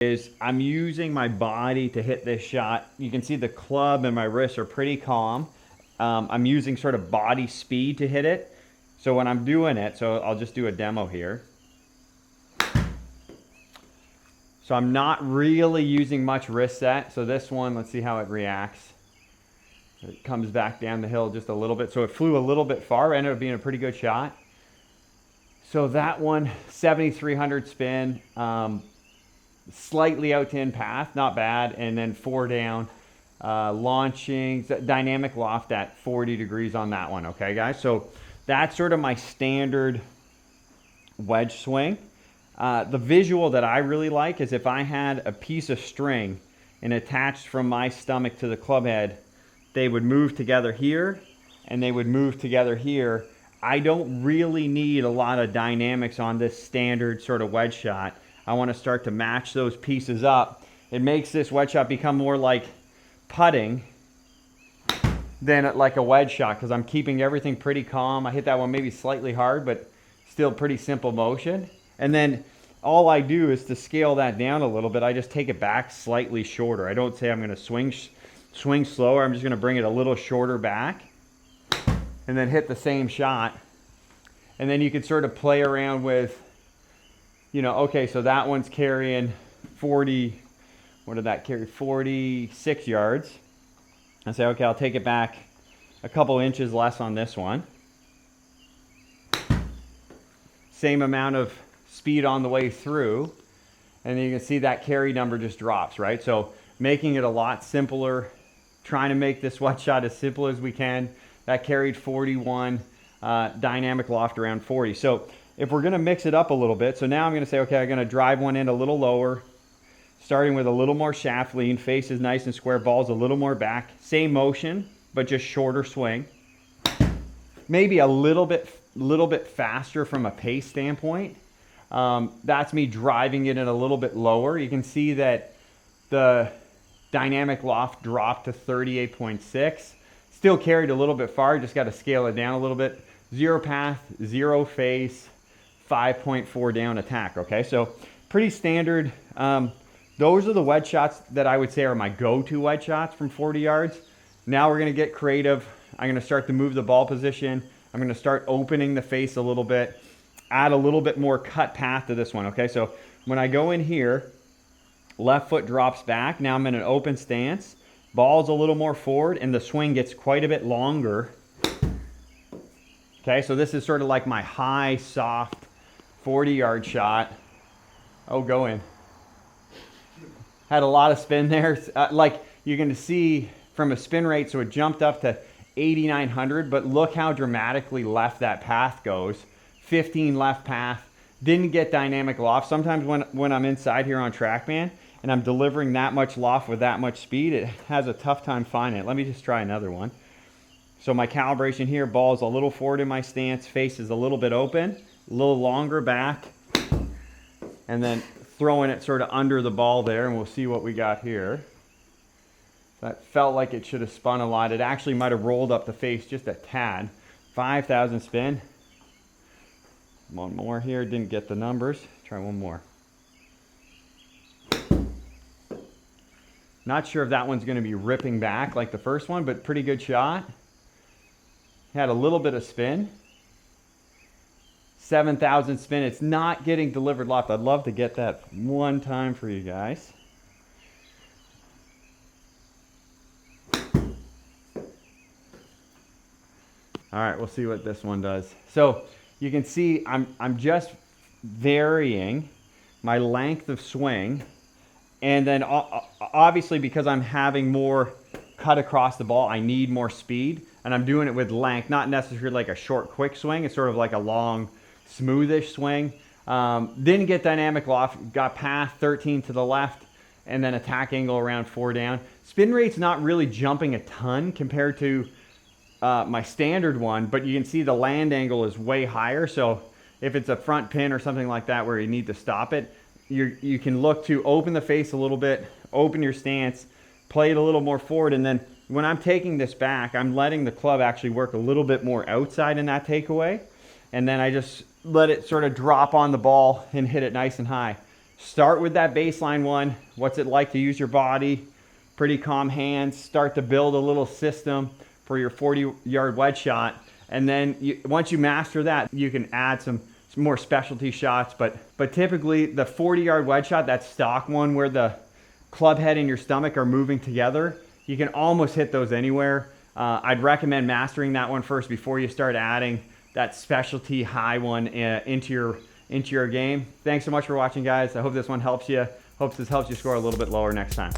is I'm using my body to hit this shot. You can see the club and my wrists are pretty calm. I'm using sort of body speed to hit it. So when I'm doing it, so I'll just do a demo here. So I'm not really using much wrist set. So this one, let's see how it reacts. It comes back down the hill just a little bit. So it flew a little bit far, ended up being a pretty good shot. So that one, 7,300 spin, slightly out to in path, not bad. And then 4 down, launching, dynamic loft at 40 degrees on that one, okay guys? So that's sort of my standard wedge swing. The visual that I really like is if I had a piece of string and attached from my stomach to the club head, they would move together here and they would move together here. I don't really need a lot of dynamics on this standard sort of wedge shot. I want to start to match those pieces up. It makes this wedge shot become more like putting than like a wedge shot because I'm keeping everything pretty calm. I hit that one maybe slightly hard, but still pretty simple motion. And then all I do is to scale that down a little bit. I just take it back slightly shorter. I don't say I'm going to swing slower. I'm just going to bring it a little shorter back and then hit the same shot. And then you can sort of play around with, you know, okay, so that one's carrying 40, what did that carry? 46 yards. I say, okay, I'll take it back a couple inches less on this one. Same amount of speed on the way through. And then you can see that carry number just drops, right? So making it a lot simpler, trying to make this wedge shot as simple as we can. That carried 41, dynamic loft around 40. So if we're gonna mix it up a little bit, so now I'm gonna say, okay, I'm gonna drive one in a little lower, starting with a little more shaft lean, face is nice and square, ball's a little more back. Same motion, but just shorter swing. Maybe a little bit faster from a pace standpoint. That's me driving it in a little bit lower. You can see that the dynamic loft dropped to 38.6. Still carried a little bit far, just got to scale it down a little bit. 0 path, 0 face, 5.4 down attack, okay? So pretty standard. Those are the wedge shots that I would say are my go-to wedge shots from 40 yards. Now we're gonna get creative. I'm gonna start to move the ball position. I'm gonna start opening the face a little bit, add a little bit more cut path to this one, okay? So when I go in here, left foot drops back. Now I'm in an open stance. Ball's a little more forward and the swing gets quite a bit longer. Okay, so this is sort of like my high, soft 40-yard shot. Oh, go in. Had a lot of spin there. Like you can see from a spin rate, so it jumped up to 8,900, but look how dramatically left that path goes. 15 left path, didn't get dynamic loft. Sometimes when I'm inside here on TrackMan and I'm delivering that much loft with that much speed, it has a tough time finding it. Let me just try another one. So my calibration here, ball is a little forward in my stance, face is a little bit open, a little longer back, and then throwing it sort of under the ball there, and we'll see what we got here. That felt like it should have spun a lot. It actually might have rolled up the face just a tad. 5,000 spin. One more here, didn't get the numbers. Try one more. Not sure if that one's going to be ripping back like the first one, but pretty good shot. Had a little bit of spin. 7,000 spin. It's not getting delivered loft. I'd love to get that one time for you guys. All right, we'll see what this one does. So you can see I'm just varying my length of swing. And then obviously because I'm having more cut across the ball, I need more speed. And I'm doing it with length, not necessarily like a short, quick swing. It's sort of like a long, smoothish swing. Didn't get dynamic loft, got past 13 to the left, and then attack angle around 4 down. Spin rate's not really jumping a ton compared to my standard one, but you can see the land angle is way higher. So if it's a front pin or something like that where you need to stop it, you can look to open the face a little bit, open your stance, play it a little more forward, and then when I'm taking this back, I'm letting the club actually work a little bit more outside in that takeaway, and then I just let it sort of drop on the ball and hit it nice and high. start with that baseline one. What's it like to use your body? Pretty calm hands. Start to build a little system for your 40-yard wedge shot. And then once you master that, you can add some more specialty shots. But typically the 40-yard wedge shot, that stock one where the club head and your stomach are moving together, you can almost hit those anywhere. I'd recommend mastering that one first before you start adding that specialty high one into your game. Thanks so much for watching, guys. I hope this one helps you. Hope this helps you score a little bit lower next time.